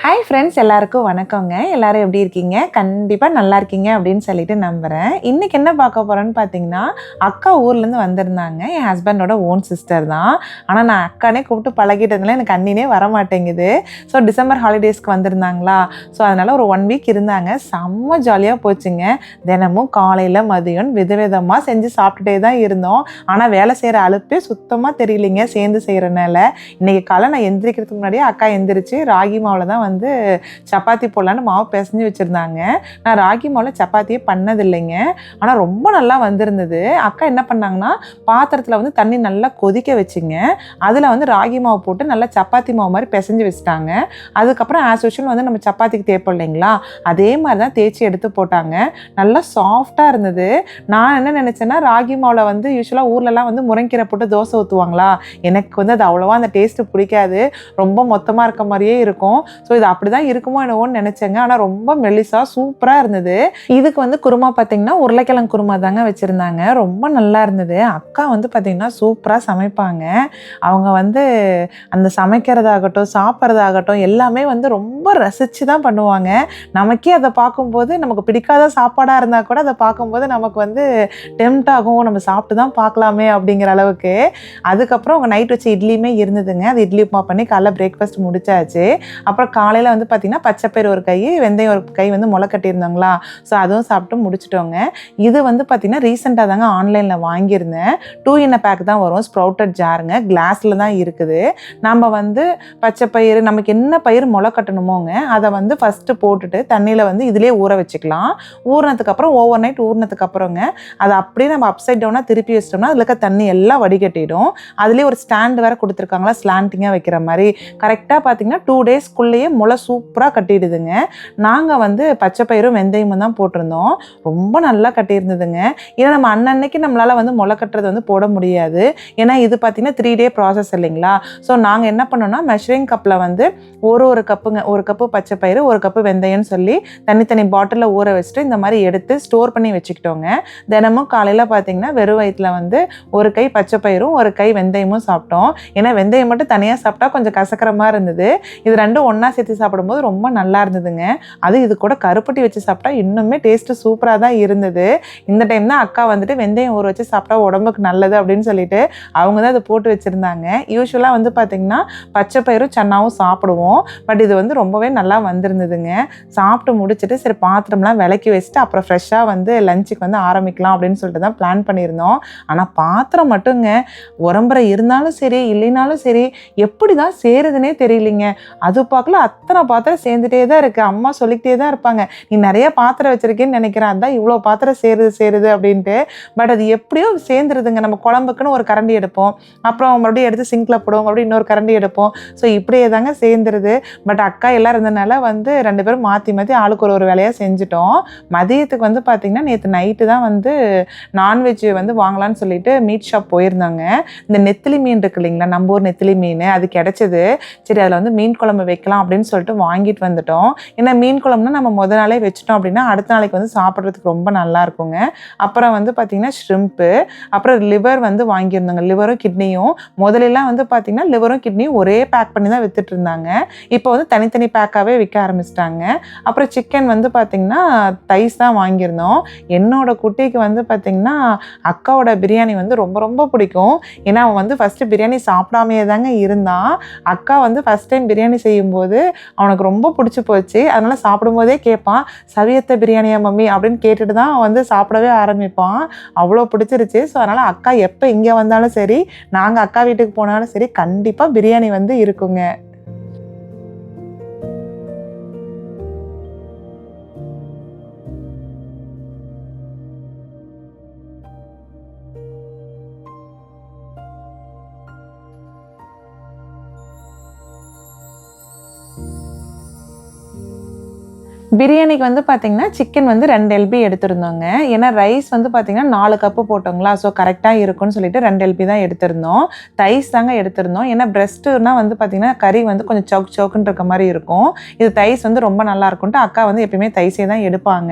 Hi friends, எல்லாருக்கும் வணக்கங்க. எல்லாரும் எப்படி இருக்கீங்க? கண்டிப்பாக நல்லா இருக்கீங்க அப்படின்னு சொல்லிட்டு நம்புகிறேன். இன்றைக்கி என்ன பார்க்க போகிறோன்னு பார்த்தீங்கன்னா, அக்கா ஊர்லேருந்து வந்திருந்தாங்க. என் ஹஸ்பண்டோட ஓன் சிஸ்டர் தான். ஆனால் நான் அக்கானே கூப்பிட்டு பழகிட்டதுனால எனக்கு அண்ணினே வரமாட்டேங்குது. ஸோ டிசம்பர் ஹாலிடேஸ்க்கு வந்திருந்தாங்களா, ஸோ அதனால் ஒரு 1 வீக் இருந்தாங்க. செம்ம ஜாலியாக போச்சுங்க. தினமும் காலையில் மதியம் விதவிதமாக செஞ்சு சாப்பிட்டுட்டே தான் இருந்தோம். ஆனால் வேலை செய்கிற அலுப்பே சுத்தமாக தெரியலைங்க சேர்ந்து செய்கிறனால. இன்றைக்கி காலை நான் எந்திரிக்கிறதுக்கு முன்னாடியே அக்கா எந்திரிச்சு ராகி மாவில் தான் வந்து சப்பாத்தி போடலான்னு மாவு பிசைஞ்சு வச்சுருந்தாங்க. நான் ராகி மாவில் சப்பாத்தியே பண்ணதில்லைங்க. ஆனால் ரொம்ப நல்லா வந்திருந்தது. அக்கா என்ன பண்ணாங்கன்னா, பாத்திரத்தில் வந்து தண்ணி நல்லா கொதிக்க வச்சுங்க, அதில் வந்து ராகி மாவு போட்டு நல்லா சப்பாத்தி மாவு மாதிரி பிசைஞ்சு வச்சுட்டாங்க. அதுக்கப்புறம் ஆஸ் யூஷுவல் வந்து நம்ம சப்பாத்திக்கு தேய்ப்போம் இல்லைங்களா, அதே மாதிரி தான் தேய்ச்சி எடுத்து போட்டாங்க. நல்லா சாஃப்டாக இருந்தது. நான் என்ன நினச்சேன்னா, ராகி மாவில் வந்து யூஸ்வலாக ஊர்லலாம் வந்து முருங்கீரை போட்டு தோசை ஊற்றுவாங்களா, எனக்கு வந்து அது அவ்வளோவா அந்த டேஸ்ட்டு பிடிக்காது. ரொம்ப மொத்தமாக இருக்க மாதிரியே இருக்கும். ஸோ இது அப்படி தான் இருக்குமோ என்னவோன்னு நினச்சேங்க. ஆனால் ரொம்ப மெல்லிசா சூப்பராக இருந்தது. இதுக்கு வந்து குருமா பார்த்தீங்கன்னா, உருளைக்கிழங்கு குருமா தாங்க வச்சுருந்தாங்க. ரொம்ப நல்லா இருந்தது. அக்கா வந்து பார்த்தீங்கன்னா சூப்பராக சமைப்பாங்க. அவங்க வந்து அந்த சமைக்கிறதாகட்டும், சாப்பிட்றதாகட்டும் எல்லாமே வந்து ரொம்ப ரசித்து தான் பண்ணுவாங்க. நமக்கே அதை பார்க்கும்போது, நமக்கு பிடிக்காத சாப்பாடாக இருந்தால் கூட அதை பார்க்கும்போது நமக்கு வந்து டெம்ட் ஆகும். நம்ம சாப்பிட்டு தான் பார்க்கலாமே அப்படிங்கிற அளவுக்கு. அதுக்கப்புறம் அவங்க நைட் வச்ச இட்லியுமே இருந்ததுங்க. அது இட்லி உப்புமா பண்ணி காலைல பிரேக்ஃபாஸ்ட் முடிச்சாச்சு. அப்புறம் காலையில் வந்து பார்த்திங்கன்னா, பச்சைப்பயிறு ஒரு கை, வெந்தயம் ஒரு கை வந்து முளை கட்டியிருந்தாங்களா, ஸோ அதுவும் சாப்பிட்டு முடிச்சிட்டோங்க. இது வந்து பார்த்திங்கன்னா ரீசெண்டாக தாங்க ஆன்லைனில் வாங்கியிருந்தேன். 2 in a பேக் தான் வரும். ஸ்ப்ரவுட்டட் ஜாருங்க, கிளாஸில் தான் இருக்குது. நம்ம வந்து பச்சைப்பயிறு நமக்கு என்ன பயிர் முளை கட்டணுமோங்க, அதை வந்து ஃபஸ்ட்டு போட்டுட்டு தண்ணியில் வந்து இதிலே ஊற வச்சுக்கலாம். ஊறினதுக்கப்புறம் ஓவர் நைட் ஊறினதுக்கப்புறங்க அதை அப்படியே நம்ம அப்சைட் டவுனாக திருப்பி வச்சிட்டோம்னா அதில் இருக்க தண்ணி எல்லாம் வடிகட்டிடும். அதுலேயே ஒரு ஸ்டாண்டு வேறு கொடுத்துருக்காங்களா, ஸ்லாண்டிங்காக வைக்கிற மாதிரி. கரெக்டாக பார்த்திங்கன்னா 2 டேஸ்க்குள்ளேயே முளை சூப்பராக கட்டிடுதுங்க. நாங்கள் வந்து பச்சைப்பயிரும் வெந்தயமும் தான் போட்டிருந்தோம். ரொம்ப நல்லா கட்டியிருந்ததுங்க. ஏன்னா நம்ம அன்னன்னைக்கு நம்மளால் வந்து முளை கட்டுறது வந்து போட முடியாது. ஏன்னா இது பார்த்திங்கன்னா 3 டே ப்ராசஸ் இல்லைங்களா. ஸோ நாங்கள் என்ன பண்ணோம்னா, மெஷரிங் கப்பில் வந்து ஒரு கப்புங்க, 1 கப்பு பச்சைப்பயிறு, 1 கப்பு வெந்தயம்னு சொல்லி தனித்தனி பாட்டிலில் ஊற வச்சுட்டு இந்த மாதிரி எடுத்து ஸ்டோர் பண்ணி வச்சுக்கிட்டோங்க. தினமும் காலையில் பார்த்திங்கன்னா வெறும் வயிற்றில் வந்து 1 கை பச்சைப்பயிரும் 1 கை வெந்தயமும் சாப்பிட்டோம். ஏன்னா வெந்தயம் மட்டும் தனியாக சாப்பிட்டா கொஞ்சம் கசக்கிற மாதிரி இருந்தது. இது ரெண்டும் ஒன்றா சேர்த்து சாப்பிடும்போது ரொம்ப நல்லா இருந்ததுங்க. அது இது கூட கருப்பட்டி வச்சு சாப்பிட்டா இன்னுமே டேஸ்ட்டு சூப்பராக தான் இருந்தது. இந்த டைம் தான் அக்கா வந்துட்டு வெந்தயம் ஊற வச்சு சாப்பிட்டா உடம்புக்கு நல்லது அப்படின்னு சொல்லிட்டு அவங்க தான் அதை போட்டு வச்சுருந்தாங்க. யூஸ்வலாக வந்து பார்த்திங்கன்னா பச்சைப்பயிரும் சன்னாவும் சாப்பிடுவோம். பட் இது வந்து ரொம்பவே நல்லா வந்திருந்ததுங்க. சாப்பிட்டு முடிச்சுட்டு சரி பாத்திரம்லாம் விளக்கி வச்சுட்டு அப்புறம் ஃப்ரெஷ்ஷாக வந்து லஞ்சுக்கு வந்து ஆரம்பிக்கலாம் அப்படின்னு சொல்லிட்டு தான் பிளான் பண்ணியிருந்தோம். ஆனால் பாத்திரம் மட்டுங்க உரம்பரை இருந்தாலும் சரி இல்லைனாலும் சரி எப்படி தான் சேருதுன்னே தெரியலிங்க. அது பார்க்கல அத்தனை பாத்திரம் சேர்ந்துட்டே தான் இருக்குது. அம்மா சொல்லிக்கிட்டே தான் இருப்பாங்க, நீ நிறைய பாத்திரம் வச்சுருக்கேன்னு நினைக்கிறேன், அதான் இவ்வளோ பாத்திரம் சேருது அப்படின்ட்டு. பட் அது எப்படியோ சேர்ந்துருதுங்க. நம்ம குழம்புக்குன்னு ஒரு கரண்டி எடுப்போம், அப்புறம் மறுபடியும் எடுத்து சிங்கில் போடுவோம், மறுபடியும் இன்னொரு கரண்டி எடுப்போம். ஸோ இப்படியே தாங்க சேர்ந்துருது. பட் அக்கா எல்லாம் இருந்ததுனால வந்து 2 பேரும் மாற்றி மாற்றி ஆளுக்கு ஒரு வேலையாக செஞ்சுட்டோம். மதியத்துக்கு வந்து பார்த்திங்கன்னா நேற்று நைட்டு தான் வந்து நான்வெஜ் வந்து வாங்கலான்னு சொல்லிட்டு மீட் ஷாப் போயிருந்தாங்க. இந்த நெத்திலி மீன் இருக்கு இல்லைங்களா, நம்ம ஊர் நெத்திலி மீன், அது கிடச்சிது. சரி அதில் வந்து மீன் குழம்பு வைக்கலாம் அப்படின்னு சொல்லிட்டு வாங்கிட்டு வந்துட்டோம். ஏன்னா மீன் குழம்புனா நம்ம முதல் நாளே வச்சுட்டோம் அப்படின்னா அடுத்த நாளைக்கு வந்து சாப்பிட்றதுக்கு ரொம்ப நல்லா இருக்குங்க. அப்புறம் வந்து பார்த்திங்கன்னா ஷ்ரிம்ப்பு, அப்புறம் லிவர் வந்து வாங்கியிருந்தாங்க. லிவரும் கிட்னியும் முதலெல்லாம் வந்து பார்த்திங்கன்னா லிவரும் கிட்னியும் ஒரே பேக் பண்ணி தான் வித்துட்டு இருந்தாங்க. இப்போ வந்து தனித்தனி பேக்காகவே விற்க ஆரம்பிச்சிட்டாங்க. அப்புறம் சிக்கன் வந்து பார்த்திங்கன்னா தைஸ் தான் வாங்கியிருந்தோம். என்னோட குட்டிக்கு வந்து பார்த்திங்கன்னா அக்காவோட பிரியாணி வந்து ரொம்ப ரொம்ப பிடிக்கும். ஏன்னா அவன் வந்து ஃபஸ்ட்டு பிரியாணி சாப்பிடாமையே தாங்க இருந்தான். அக்கா வந்து ஃபஸ்ட் டைம் பிரியாணி செய்யும்போது அவனுக்கு ரொம்ப பிடிச்சி போச்சு. அதனால் சாப்பிடும்போதே கேட்பான், சவியத்த பிரியாணியா மம்மி அப்படின்னு கேட்டுட்டு தான் வந்து சாப்பிடவே ஆரம்பிப்பான். அவ்வளோ பிடிச்சிருச்சு. ஸோ அதனால் அக்கா எப்போ இங்கே வந்தாலும் சரி, நாங்கள் அக்கா வீட்டுக்கு போனாலும் சரி, கண்டிப்பாக பிரியாணி வந்து இருக்குங்க. பிரியாணிக்கு வந்து பார்த்திங்கன்னா சிக்கன் வந்து 2 எல்பி எடுத்திருந்தோங்க. ஏன்னா ரைஸ் வந்து பார்த்திங்கன்னா 4 கப்பு போட்டோங்களா, ஸோ கரெக்டாக இருக்கும்னு சொல்லிட்டு 2 எல்பி தான் எடுத்திருந்தோம். தைஸ் தாங்க எடுத்திருந்தோம். ஏன்னா பிரெஸ்ட்டுனா வந்து பார்த்திங்கன்னா கறி வந்து கொஞ்சம் சவுக்குன்னு இருக்க மாதிரி இருக்கும். இது தைஸ் வந்து ரொம்ப நல்லா இருக்கும்ட்டு அக்கா வந்து எப்பயுமே தைஸே தான் எடுப்பாங்க.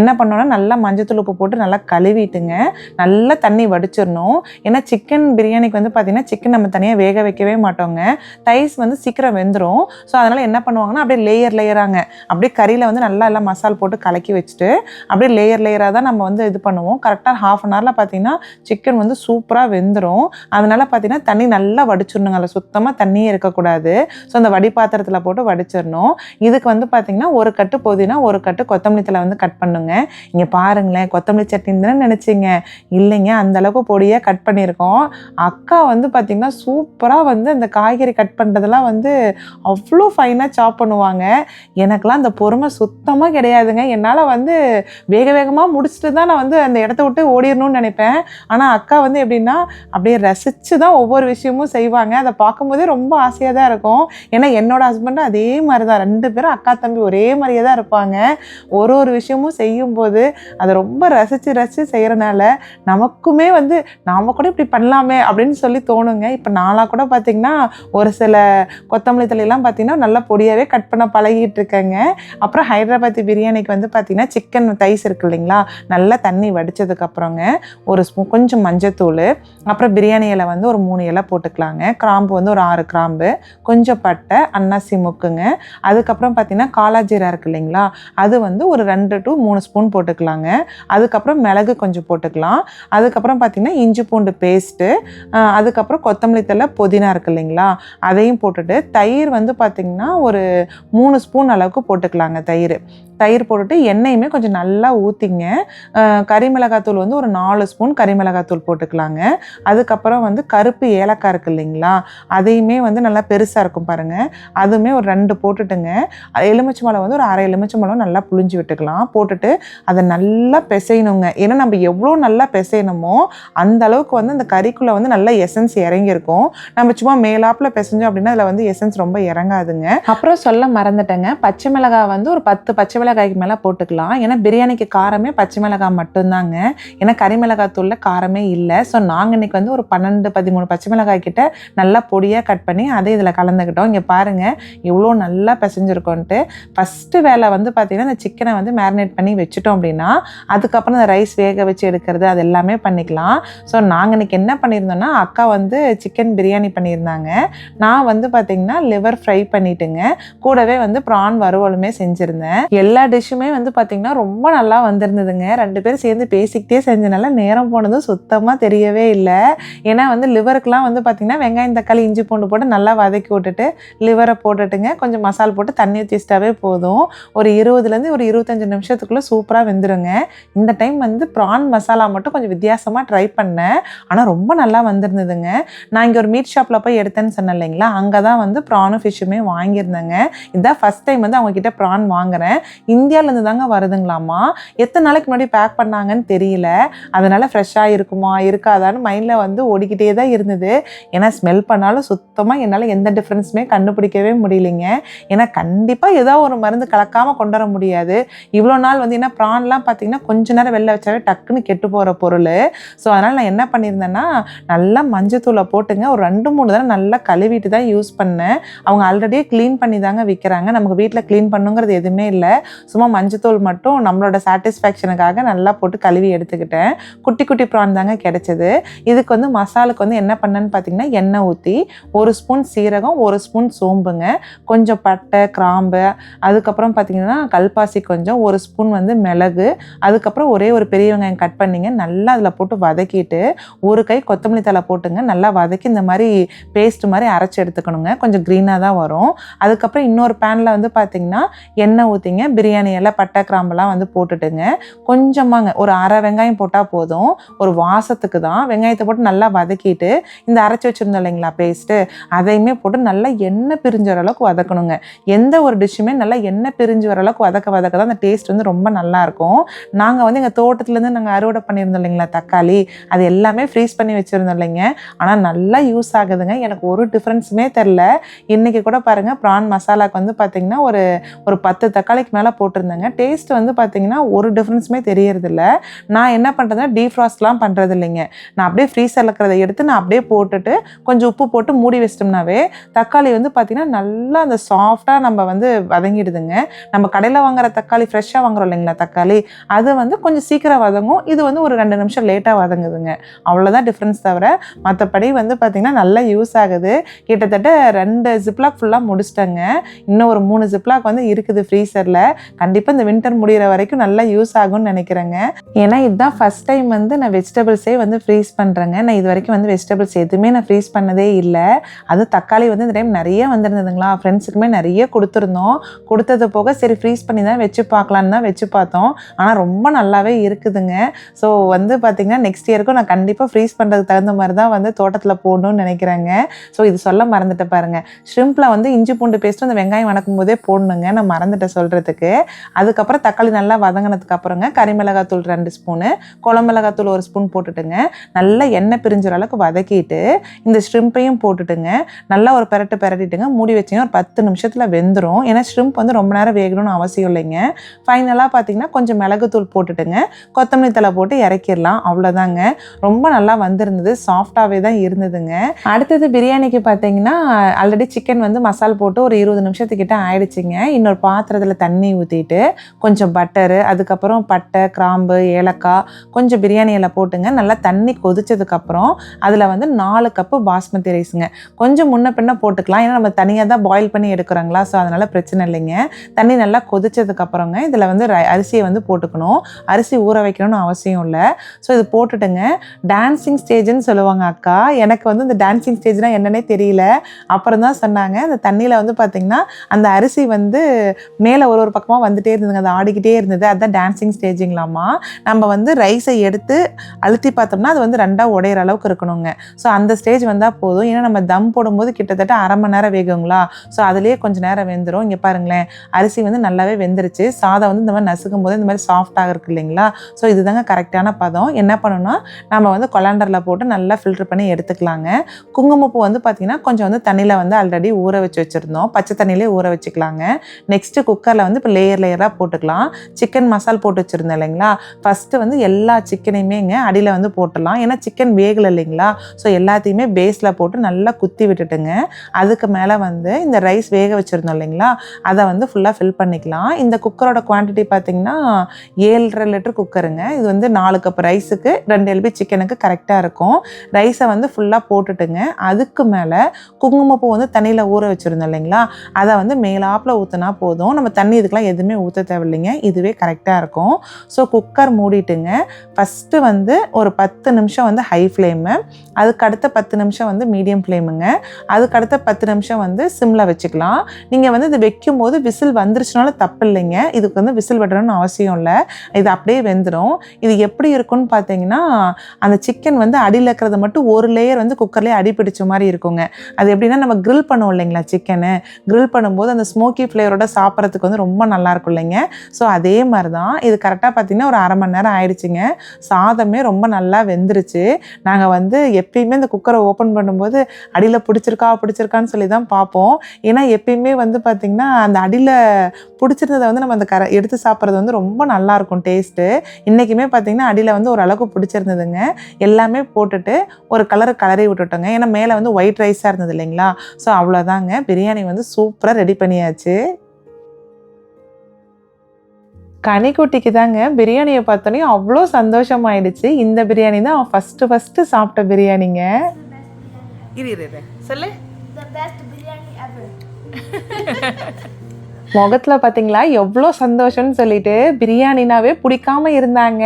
என்ன பண்ணோன்னா நல்லா மஞ்சத்தூள் உப்பு போட்டு நல்லா கழுவிட்டுங்க, நல்லா தண்ணி வடிச்சிடணும். ஏன்னா சிக்கன் பிரியாணிக்கு வந்து பார்த்திங்கன்னா சிக்கன் நம்ம தனியாக வேக வைக்கவே மாட்டோங்க. தைஸ் வந்து சீக்கிரம் வெந்துடும். ஸோ அதனால் என்ன பண்ணுவாங்கன்னா அப்படியே லேயராங்க அப்படியே கறியில் வந்து நல்லா எல்லாம் மசால் போட்டு கலக்கி வச்சுட்டு அப்படியே லேயராக தான் நம்ம வந்து இது பண்ணுவோம். கரெக்டாக ½ அன் ஹவரில் பார்த்தீங்கன்னா சிக்கன் வந்து சூப்பராக வெந்துடும். அதனால பார்த்தீங்கன்னா தண்ணி நல்லா வடிச்சிடணுங்க, அதில் சுத்தமாக தண்ணியே இருக்கக்கூடாது. ஸோ அந்த வடி பாத்திரத்தில் போட்டு வடிச்சிடணும். இதுக்கு வந்து பார்த்தீங்கன்னா ஒரு கட்டு புதினா, ஒரு கட்டு கொத்தமல்லி தழை வந்து கட் பண்ணுங்க. இங்கே பாருங்களேன், கொத்தமல்லி சட்னி தானே நினச்சிங்க, இல்லைங்க அந்தளவுக்கு பொடியாக கட் பண்ணியிருக்கோம். அக்கா வந்து பார்த்திங்கன்னா சூப்பராக வந்து அந்த காய்கறி கட் பண்ணுறதெல்லாம் வந்து அவ்வளோ ஃபைனாக சாப் பண்ணுவாங்க. எனக்கெலாம் அந்த பொறுமை சுத்தமாக கிடையாதுங்க. என்னால் வந்து வேகமாக முடிச்சுட்டு தான் நான் வந்து அந்த இடத்த விட்டு ஓடிடணும்னு நினைப்பேன். ஆனால் அக்கா வந்து எப்படின்னா அப்படியே ரசித்து தான் ஒவ்வொரு விஷயமும் செய்வாங்க. அதை பார்க்கும்போதே ரொம்ப ஆசையாக தான் இருக்கும். ஏன்னா என்னோட ஹஸ்பண்டும் அதே மாதிரி தான், 2 பேரும் அக்கா தம்பி ஒரே மாதிரியே தான் இருப்பாங்க. ஒரு விஷயமும் செய்யும்போது அதை ரொம்ப ரசித்து செய்கிறனால நமக்குமே வந்து நாம் கூட இப்படி பண்ணலாமே அப்படின்னு சொல்லி தோணுங்க. இப்போ நாளாக கூட பார்த்திங்கன்னா ஒரு சில கொத்தமல்லி தழையெல்லாம் பார்த்திங்கன்னா நல்லா பொடியாகவே கட் பண்ண பழகிட்டு இருக்கேங்க. அப்புறம் ஹைதராபாத்தி பிரியாணிக்கு வந்து பார்த்திங்கன்னா சிக்கன் தைஸ் இருக்குது இல்லைங்களா, நல்லா தண்ணி வடித்ததுக்கப்புறங்க ஒரு ஸ்பூன் கொஞ்சம் மஞ்சத்தூள், அப்புறம் பிரியாணி இலை வந்து ஒரு 3 இலை போட்டுக்கலாங்க, கிராம்பு வந்து ஒரு 6 கிராம்பு, கொஞ்சம் பட்டை, அன்னாசி முக்குங்க, அதுக்கப்புறம் பார்த்திங்கன்னா காலாஜீரா இருக்குது இல்லைங்களா, அது வந்து ஒரு 2 to 3 ஸ்பூன் போட்டுக்கலாங்க. அதுக்கப்புறம் மிளகு கொஞ்சம் போட்டுக்கலாம். அதுக்கப்புறம் பார்த்திங்கன்னா இஞ்சி பூண்டு பேஸ்ட்டு, அதுக்கப்புறம் கொத்தமல்லி தழை, புதினா இருக்குது இல்லைங்களா, அதையும் போட்டுட்டு தயிர் வந்து பார்த்திங்கன்னா ஒரு 3 ஸ்பூன் அளவுக்கு போட்டுக்கலாங்க. தயிர் போட்டுட்டு எண்ணெயுமே கொஞ்சம் நல்லா ஊற்றிங்க. கறிமிளகாத்தூள் வந்து ஒரு 4 ஸ்பூன் கறிமிளகாத்தூள் போட்டுக்கலாங்க. அதுக்கப்புறம் வந்து கருப்பு ஏலக்காய் இருக்குது இல்லைங்களா, அதையுமே வந்து நல்லா பெருசாக இருக்கும் பாருங்கள், அதுவுமே ஒரு 2 போட்டுட்டுங்க. எலுமிச்சை பழம் வந்து ஒரு அரை எலுமிச்சை பழம் நல்லா புழிஞ்சு விட்டுக்கலாம். போட்டுட்டு அதை நல்லா பிசையணுங்க. ஏன்னா நம்ம எவ்வளோ நல்லா பிசையணுமோ அந்த அளவுக்கு வந்து அந்த கறிக்குள்ளே வந்து நல்லா எசன்ஸ் இறங்கியிருக்கும். நம்ம சும்மா மேலாப்பில் பிசைஞ்சோம் அப்படின்னா அதில் வந்து எசன்ஸ் ரொம்ப இறங்காதுங்க. அப்புறம் சொல்ல மறந்துட்டேங்க, பச்சை மிளகாய் வந்து ஒரு 10 பச்சை மிளகாய்க்கு மேலே போட்டுக்கலாம். ஏன்னா பிரியாணிக்கு காரமே பச்சை மிளகாய் மட்டும்தாங்க. ஏன்னா கறிமிளகாய் தூளில் காரமே இல்லை. ஸோ நாங்கள் இன்றைக்கி வந்து ஒரு 12-13 பச்சை மிளகாய் கிட்ட நல்லா பொடியாக கட் பண்ணி அதே இதில் கலந்துக்கிட்டோம். இங்கே பாருங்கள் இவ்வளோ நல்லா பிசைஞ்சிருக்கோன்ட்டு. ஃபஸ்ட்டு வேலை வந்து பார்த்திங்கன்னா இந்த சிக்கனை வந்து மேரினேட் பண்ணி வச்சுட்டோம் அப்படின்னா அதுக்கப்புறம் இந்த ரைஸ் வேக வச்சு எடுக்கிறது அது எல்லாமே பண்ணிக்கலாம். ஸோ நாங்கள் இன்றைக்கி என்ன பண்ணியிருந்தோன்னா, அக்கா வந்து சிக்கன் பிரியாணி பண்ணியிருந்தாங்க, நான் வந்து பார்த்திங்கன்னா லிவர் ஃப்ரை பண்ணிட்டுங்க, கூடவே வந்து ப்ரான் வறுவலுமே செஞ்சுருந்தேன். எல்லா டிஷ்ஷுமே வந்து பார்த்திங்கன்னா ரொம்ப நல்லா வந்திருந்ததுங்க. 2 பேரும் சேர்ந்து பேசிக்கிட்டே செஞ்சனால நேரம் போனதும் சுத்தமாக தெரியவே இல்லை. ஏன்னா வந்து லிவருக்குலாம் வந்து பார்த்திங்கன்னா வெங்காயம் தக்காளி இஞ்சி பூண்டு போட்டு நல்லா வதக்கி விட்டுட்டு லிவரை போட்டுட்டுங்க, கொஞ்சம் மசால் போட்டு தண்ணி ஊற்றி வச்சிட்டாவே போதும். ஒரு 20லேருந்து ஒரு 25 நிமிஷத்துக்குள்ளே சூப்பராக வெந்துருங்க. இந்த டைம் வந்து ப்ரான் மசாலா மட்டும் கொஞ்சம் வித்தியாசமாக ட்ரை பண்ணேன், ஆனால் ரொம்ப நல்லா வந்திருந்ததுங்க. நான் இங்கே ஒரு மீட் ஷாப்பில் போய் எடுத்தேன்னு சொன்னேன் இல்லைங்களா, அங்கே தான் வந்து ப்ரானும் ஃபிஷ்ஷுமே வாங்கியிருந்தேங்க. இதுதான் ஃபஸ்ட் டைம் வந்து அவங்கக்கிட்ட ப்ரான் வாங்குறேன். இந்தியாவிலேருந்து தாங்க வருதுங்களாமா. எத்தனை நாளைக்கு முன்னாடி பேக் பண்ணாங்கன்னு தெரியல. அதனால் ஃப்ரெஷ்ஷாக இருக்குமா இருக்காதான்னு மைண்டில் வந்து ஓடிக்கிட்டே தான் இருந்தது. ஏன்னா ஸ்மெல் பண்ணாலும் சுத்தமாக என்னால் எந்த டிஃப்ரென்ஸுமே கண்டுபிடிக்கவே முடியலைங்க. ஏன்னா கண்டிப்பாக ஏதோ ஒரு மருந்து கலக்காமல் கொண்டு வர முடியாது. இவ்வளோ நாள் வந்து ஏன்னா ப்ரான்லாம் பார்த்திங்கன்னா கொஞ்ச நேரம் வெளில வச்சாவே டக்குன்னு கெட்டு போகிற பொருள். ஸோ அதனால் நான் என்ன பண்ணியிருந்தேன்னா, நல்லா மஞ்சத்தூளை போட்டுங்க ஒரு 2-3 தடவை நல்லா கழுவிட்டு தான் யூஸ் பண்ணேன். அவங்க ஆல்ரெடியே க்ளீன் பண்ணி தாங்க விற்கிறாங்க. நமக்கு வீட்டில் க்ளீன் பண்ணுங்கிறது எதுவுமே இல்லை. சும்மா மஞ்சத்தூள் மட்டும் நம்மளோட சாட்டிஸ்ஃபேக்ஷனுக்காக நல்லா போட்டு கழுவி எடுத்துக்கிட்டேன். குட்டி குட்டி ப்ரான் தாங்க கிடைச்சது. இதுக்கு வந்து மசாலுக்கு வந்து என்ன பண்ணேன்னு பார்த்தீங்கன்னா, எண்ணெய் ஊற்றி 1 ஸ்பூன் சீரகம், 1 ஸ்பூன் சோம்புங்க, கொஞ்சம் பட்டை கிராம்பு, அதுக்கப்புறம் பார்த்தீங்கன்னா கல்பாசி கொஞ்சம், 1 ஸ்பூன் வந்து மிளகு, அதுக்கப்புறம் ஒரே ஒரு பெரிய வெங்காயம் கட் பண்ணிங்க, நல்லா அதில் போட்டு வதக்கிட்டு 1 கை கொத்தமல்லி தழை போட்டுங்க, நல்லா வதக்கி இந்த மாதிரி பேஸ்ட் மாதிரி அரைச்சி எடுத்துக்கணுங்க. கொஞ்சம் க்ரீனாக தான் வரும். அதுக்கப்புறம் இன்னொரு பேனில் வந்து பார்த்திங்கன்னா எண்ணெய் ஊற்றிங்க, பிரியாணி எல்லாம் பட்டை கிராம்பெல்லாம் வந்து போட்டுட்டுங்க, கொஞ்சமாங்க ஒரு அரை வெங்காயம் போட்டால் போதும், ஒரு வாசத்துக்கு தான். வெங்காயத்தை போட்டு நல்லா வதக்கிட்டு இந்த அரைச்சி வச்சுருந்தோம் இல்லைங்களா பேஸ்ட்டு, அதையுமே போட்டு நல்லா எண்ணெய் பிரிஞ்ச அளவுக்கு வதக்கணுங்க. எந்த ஒரு டிஷ்ஷுமே நல்லா எண்ணெய் பிரிஞ்சு வர அளவுக்கு வதக்க தான் அந்த டேஸ்ட் வந்து ரொம்ப நல்லாயிருக்கும். நாங்கள் வந்து எங்கள் தோட்டத்துலேருந்து நாங்கள் அறுவடை பண்ணியிருந்தோம் இல்லைங்களா தக்காளி, அது எல்லாமே ஃப்ரீஸ் பண்ணி வச்சுருந்தோம் இல்லைங்க, ஆனால் நல்லா யூஸ் ஆகுதுங்க. எனக்கு ஒரு டிஃப்ரென்ஸுமே தெரில. இன்றைக்கி கூட பாருங்கள் ப்ரான் மசாலாவுக்கு வந்து பார்த்திங்கன்னா ஒரு 10 தக்காளிக்கு மேலே மசாலா போட்டிருந்தேங்க. டேஸ்ட் வந்து பார்த்தீங்கன்னா ஒரு டிஃப்ரென்ஸுமே தெரியறதில்ல. நான் என்ன பண்ணுறதுன்னா டீஃப்ராஸ்ட்லாம் பண்ணுறது இல்லைங்க. நான் அப்படியே ஃப்ரீசரில் இருக்கிறத எடுத்து நான் அப்படியே போட்டுட்டு கொஞ்சம் உப்பு போட்டு மூடி வச்சிட்டோம்னாவே தக்காளி வந்து பார்த்தீங்கன்னா நல்லா அந்த சாஃப்டாக நம்ம வந்து வதங்கிடுதுங்க. நம்ம கடையில் வாங்குற தக்காளி ஃப்ரெஷ்ஷாக வாங்குறோம் இல்லைங்களா தக்காளி, அது வந்து கொஞ்சம் சீக்கிரம் வதங்கும். இது வந்து ஒரு 2 நிமிஷம் லேட்டாக வதங்குதுங்க. அவ்வளோதான் டிஃப்ரென்ஸ் தவிர மற்றபடி வந்து பார்த்திங்கன்னா நல்லா யூஸ் ஆகுது. கிட்டத்தட்ட 2 ஜிப்லாக் ஃபுல்லாக முடிச்சிட்டேங்க. இன்னும் ஒரு 3 ஜிப்லாக் வந்து இருக்குது ஃப்ரீசரில். கண்டிப்பாக இந்த வின்டர் முடிகிற வரைக்கும் நல்லா யூஸ் ஆகும்னு நினைக்கிறேங்க. ஏன்னா இதுதான் ஃபஸ்ட் டைம் வந்து நான் வெஜிடபிள்ஸே வந்து ஃப்ரீஸ் பண்ணுறேங்க. நான் இது வரைக்கும் வந்து வெஜிடபிள்ஸ் எதுவுமே நான் ஃப்ரீஸ் பண்ணதே இல்லை. அதுவும் தக்காளி வந்து இந்த டைம் நிறைய வந்திருந்ததுங்களா, ஃப்ரெண்ட்ஸுக்குமே நிறைய கொடுத்துருந்தோம். கொடுத்தது போக சரி ஃப்ரீஸ் பண்ணி தான் வச்சு பார்க்கலான்னு தான் வச்சு பார்த்தோம். ஆனால் ரொம்ப நல்லாவே இருக்குதுங்க. ஸோ வந்து பார்த்திங்கன்னா நெக்ஸ்ட் இயருக்கும் நான் கண்டிப்பாக ஃப்ரீஸ் பண்ணுறதுக்கு தகுந்த மாதிரி தான் வந்து தோட்டத்தில் போடணும்னு நினைக்கிறேங்க. ஸோ இது சொல்ல மறந்துட்டேன் பாருங்கள். ஷ்ரிம்பில் வந்து இஞ்சி பூண்டு பேஸ்ட்டு அந்த வெங்காயம் வணக்கும் போதே போடணுங்க, நான் மறந்துட்டேன் சொல்கிறதுக்கு. அதுக்கப்புறம் தக்காளி நல்லா வதங்கினதுக்கு அப்புறங்க கறிமிளகாத்தூள் 2 ஸ்பூனு, குழம்புமிளகாத்தூள் 1 ஸ்பூன் போட்டுட்டுங்க நல்லா எண்ணெய் பிரிஞ்சுற அளவுக்கு வதக்கிட்டு இந்த ஷ்ரிம்பையும் போட்டுட்டுங்க நல்லா ஒரு பெரட்டிட்டுங்க மூடி வச்சிங்கன்னா ஒரு 10 நிமிஷத்தில் வெந்துடும். ஏன்னா ஷ்ரிம்ப் வந்து ரொம்ப நேரம் வேகணும்னு அவசியம் இல்லைங்க. ஃபைனலாக பார்த்தீங்கன்னா கொஞ்சம் மிளகுத்தூள் போட்டுட்டுங்க கொத்தமல்லி தழை போட்டு இறக்கிடலாம். அவ்வளோதாங்க. ரொம்ப நல்லா வந்திருந்தது, சாஃப்டாகவே தான் இருந்ததுங்க. அடுத்தது பிரியாணிக்கு பார்த்தீங்கன்னா ஆல்ரெடி சிக்கன் வந்து மசால் போட்டு ஒரு 20 நிமிஷத்துக்கிட்ட ஆயிடுச்சுங்க. இன்னொரு பாத்திரத்தில் தண்ணி ஊற்றிட்டு கொஞ்சம் பட்டரு, அதுக்கப்புறம் பட்டை, கிராம்பு, ஏலக்காய், கொஞ்சம் பிரியாணி இலை போட்டுங்க நல்லா தண்ணி கொதிச்சதுக்கப்புறம் அதில் வந்து 4 கப்பு பாஸ்மதி ரைஸுங்க. கொஞ்சம் முன்ன பின்ன போட்டுக்கலாம், ஏன்னா நம்ம தனியாக தான் பாயில் பண்ணி எடுக்கிறோங்களா, ஸோ அதனால் பிரச்சனை இல்லைங்க. தண்ணி நல்லா கொதிச்சதுக்கப்புறங்க இதில் வந்து அரிசியை வந்து போட்டுக்கணும். அரிசி ஊற வைக்கணும்னு அவசியம் இல்லை. ஸோ இது போட்டுட்டுங்க டான்ஸிங் ஸ்டேஜ்னு சொல்லுவாங்க அக்கா. எனக்கு வந்து இந்த டான்ஸிங் ஸ்டேஜ்னால் என்னன்னே தெரியல. அப்புறம் தான் சொன்னாங்க அந்த தண்ணியில் வந்து பார்த்திங்கன்னா அந்த அரிசி வந்து மேலே ஒரு பக்கமாக வந்துகிட்டே இருந்ததுங்க, அது ஆடிக்கிட்டே இருந்தது. அதுதான் டான்ஸிங் ஸ்டேஜிங்களாமா. நம்ம வந்து ரைஸை எடுத்து அழுத்தி பார்த்தோம்னா அது வந்து 2ஆக உடையிற அளவுக்கு இருக்கணுங்க. ஸோ அந்த ஸ்டேஜ் வந்தால் போதும். ஏன்னா நம்ம தம் போடும்போது கிட்டத்தட்ட 1/2 மணி நேரம் வேகுங்களா, ஸோ அதுலேயே கொஞ்சம் நேரம் வெந்துடும். இங்கே பாருங்களேன், அரிசி வந்து நல்லாவே வெந்துருச்சு. சாதம் வந்து இந்த மாதிரி நசுக்கும் போது இந்த மாதிரி சாஃப்டாக இருக்குது இல்லைங்களா. ஸோ இதுதாங்க கரெக்டான பதம். என்ன பண்ணணும்னா நம்ம வந்து கொலாண்டரில் போட்டு நல்லா ஃபில்டர் பண்ணி எடுத்துக்கலாங்க. குங்குமப்பூ வந்து பார்த்திங்கன்னா கொஞ்சம் வந்து தண்ணியில் வந்து ஆல்ரெடி ஊற வச்சுருந்தோம், பச்சை தண்ணியிலே ஊற வச்சுக்கலாங்க. நெக்ஸ்ட்டு குக்கரில் வந்து இப்போ லேயராக போட்டுக்கலாம். சிக்கன் மசால் போட்டு வச்சுருந்தேன் இல்லைங்களா, ஃபஸ்ட்டு வந்து எல்லா சிக்கனையுமேங்க அடியில் வந்து போட்டுடலாம். ஏன்னா சிக்கன் வேகலை இல்லைங்களா, ஸோ எல்லாத்தையுமே பேஸில் போட்டு நல்லா குத்தி விட்டுட்டுங்க அதுக்கு மேலே வந்து இந்த ரைஸ் வேக வச்சுருந்தோம் இல்லைங்களா, அதை வந்து ஃபுல்லாக ஃபில் பண்ணிக்கலாம். இந்த குக்கரோட குவான்டிட்டி பார்த்திங்கன்னா 7.5 லிட்டர் குக்கருங்க. இது வந்து 4 கப் ரைஸுக்கு 2 LP சிக்கனுக்கு கரெக்டாக இருக்கும். ரைஸை வந்து ஃபுல்லாக போட்டுட்டுங்க அதுக்கு மேலே குங்குமப்பூ வந்து தண்ணியில் ஊற வச்சுருந்தோம் இல்லைங்களா, அதை வந்து மேலாப்பில் ஊற்றினா போதும். நம்ம தண்ணி இதுக்கெலாம் எதுவுமே ஊற்ற தேவையில்லைங்க, இதுவே கரெக்டாக இருக்கும். ஸோ குக்கர் மூடிட்டுங்க ஃபஸ்ட்டு வந்து ஒரு 10 நிமிஷம் வந்து ஹை ஃப்ளேமு, அதுக்கு அடுத்த 10 நிமிஷம் வந்து மீடியம் ஃப்ளேமுங்க, அதுக்கு அடுத்த 10 நிமிஷம் வந்து சிம்மில் வச்சுக்கலாம். நீங்கள் வந்து இது வைக்கும்போது விசில் வந்துருச்சுனாலும் தப்பு இல்லைங்க, இதுக்கு வந்து விசில் விடணும்னு அவசியம் இல்லை, இது அப்படியே வெந்துடும். இது எப்படி இருக்குன்னு பார்த்தீங்கன்னா அந்த சிக்கன் வந்து அடியில் இருக்கிறது மட்டும் ஒரு லேயர் வந்து குக்கர்லேயே அடி பிடிச்ச மாதிரி இருக்குங்க. அது எப்படின்னா நம்ம கிரில் பண்ணுவோம் இல்லைங்களா, சிக்கனு கிரில் பண்ணும்போது அந்த ஸ்மோக்கி ஃப்ளேவரோட சாப்பிட்றதுக்கு வந்து ரொம்ப நல்லாயிருக்கும் இல்லைங்க. ஸோ அதே மாதிரி தான் இது கரெக்டாக பார்த்தீங்கன்னா ஒரு 1/2 மணி நேரம் ஆயிடுச்சுங்க. சாதமே ரொம்ப நல்லா வெந்துருச்சு. நாங்கள் வந்து எப்பயுமே இந்த குக்கரை ஓப்பன் பண்ணும்போது அடியில் பிடிச்சிருக்கான்னு சொல்லி தான் பார்ப்போம். ஏன்னா எப்பயுமே வந்து பார்த்திங்கன்னா அந்த அடியில் பிடிச்சிருந்ததை வந்து நம்ம அந்த எடுத்து சாப்பிட்றது வந்து ரொம்ப நல்லாயிருக்கும் டேஸ்ட்டு. இன்றைக்குமே பார்த்திங்கன்னா அடியில் வந்து ஓரளவுக்கு பிடிச்சிருந்ததுங்க. எல்லாமே போட்டுட்டு ஒரு கலரி விட்டுட்டோங்க. ஏன்னா மேலே வந்து ஒயிட் ரைஸாக இருந்தது இல்லைங்களா, ஸோ அவ்வளோதாங்க. பிரியாணி வந்து சூப்பராக ரெடி பண்ணியாச்சு. கனிக்குட்டிக்கு தாங்க பிரியாணியை பார்த்தோன்னே அவ்வளோ சந்தோஷமாயிடுச்சு. இந்த பிரியாணி தான் அவன் ஃபஸ்ட்டு சாப்பிட்ட பிரியாணிங்க. இரு சொல்லு. முகத்தில் பார்த்தீங்களா எவ்வளோ சந்தோஷம்னு சொல்லிட்டு, பிரியாணினாவே பிடிக்காம இருந்தாங்க.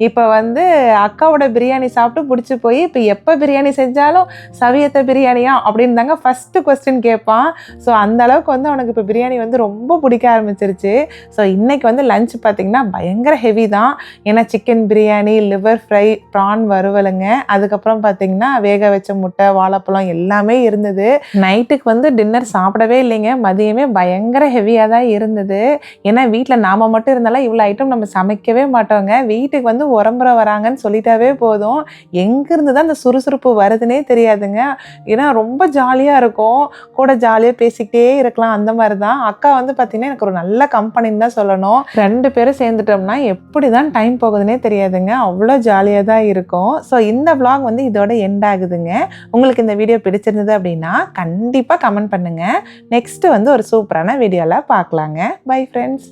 இப்போ வந்து அக்காவோட பிரியாணி சாப்பிட்டு பிடிச்சி போய் இப்போ எப்போ பிரியாணி செஞ்சாலும் சவியத்தை பிரியாணியா அப்படின்னு தாங்க ஃபஸ்ட்டு கொஸ்டின் கேட்பான். ஸோ அந்த அளவுக்கு வந்து அவனுக்கு இப்போ பிரியாணி வந்து ரொம்ப பிடிக்க ஆரம்பிச்சிருச்சு. ஸோ இன்றைக்கி வந்து லஞ்ச் பார்த்திங்கன்னா பயங்கர ஹெவி தான். ஏன்னா chicken biryani, liver fry, prawn வறுவலுங்க, அதுக்கப்புறம் பார்த்திங்கன்னா வேக வச்ச முட்டை, வாழைப்பழம் எல்லாமே இருந்தது. நைட்டுக்கு வந்து டின்னர் சாப்பிடவே இல்லைங்க, மதியமே பயங்கர ஹெவியாக தான் இருந்தது. ஏன்னா வீட்டில் நாம் மட்டும் இருந்தாலும் இவ்வளோ ஐட்டம் நம்ம சமைக்கவே மாட்டோங்க. வீட்டுக்கு வந்து உறம்புற வராங்கன்னு சொல்லிட்டாவே போதும், எங்கேருந்து தான் அந்த சுறுசுறுப்பு வருதுன்னே தெரியாதுங்க. ஏன்னா ரொம்ப ஜாலியாக இருக்கும், கூட ஜாலியாக பேசிக்கிட்டே இருக்கலாம். அந்த மாதிரி தான் அக்கா வந்து பார்த்திங்கன்னா எனக்கு ஒரு நல்ல கம்பெனின்னு தான் சொல்லணும். 2 பேரும் சேர்ந்துட்டோம்னா எப்படி தான் டைம் போகுதுன்னே தெரியாதுங்க, அவ்வளோ ஜாலியாக தான் இருக்கும். ஸோ இந்த vlog வந்து இதோட எண்ட் ஆகுதுங்க. உங்களுக்கு இந்த வீடியோ பிடிச்சிருந்தது அப்படின்னா கண்டிப்பாக கமெண்ட் பண்ணுங்கள். நெக்ஸ்ட்டு வந்து ஒரு சூப்பரான வீடியோவில் பார்க்கலாங்க. Bye friends.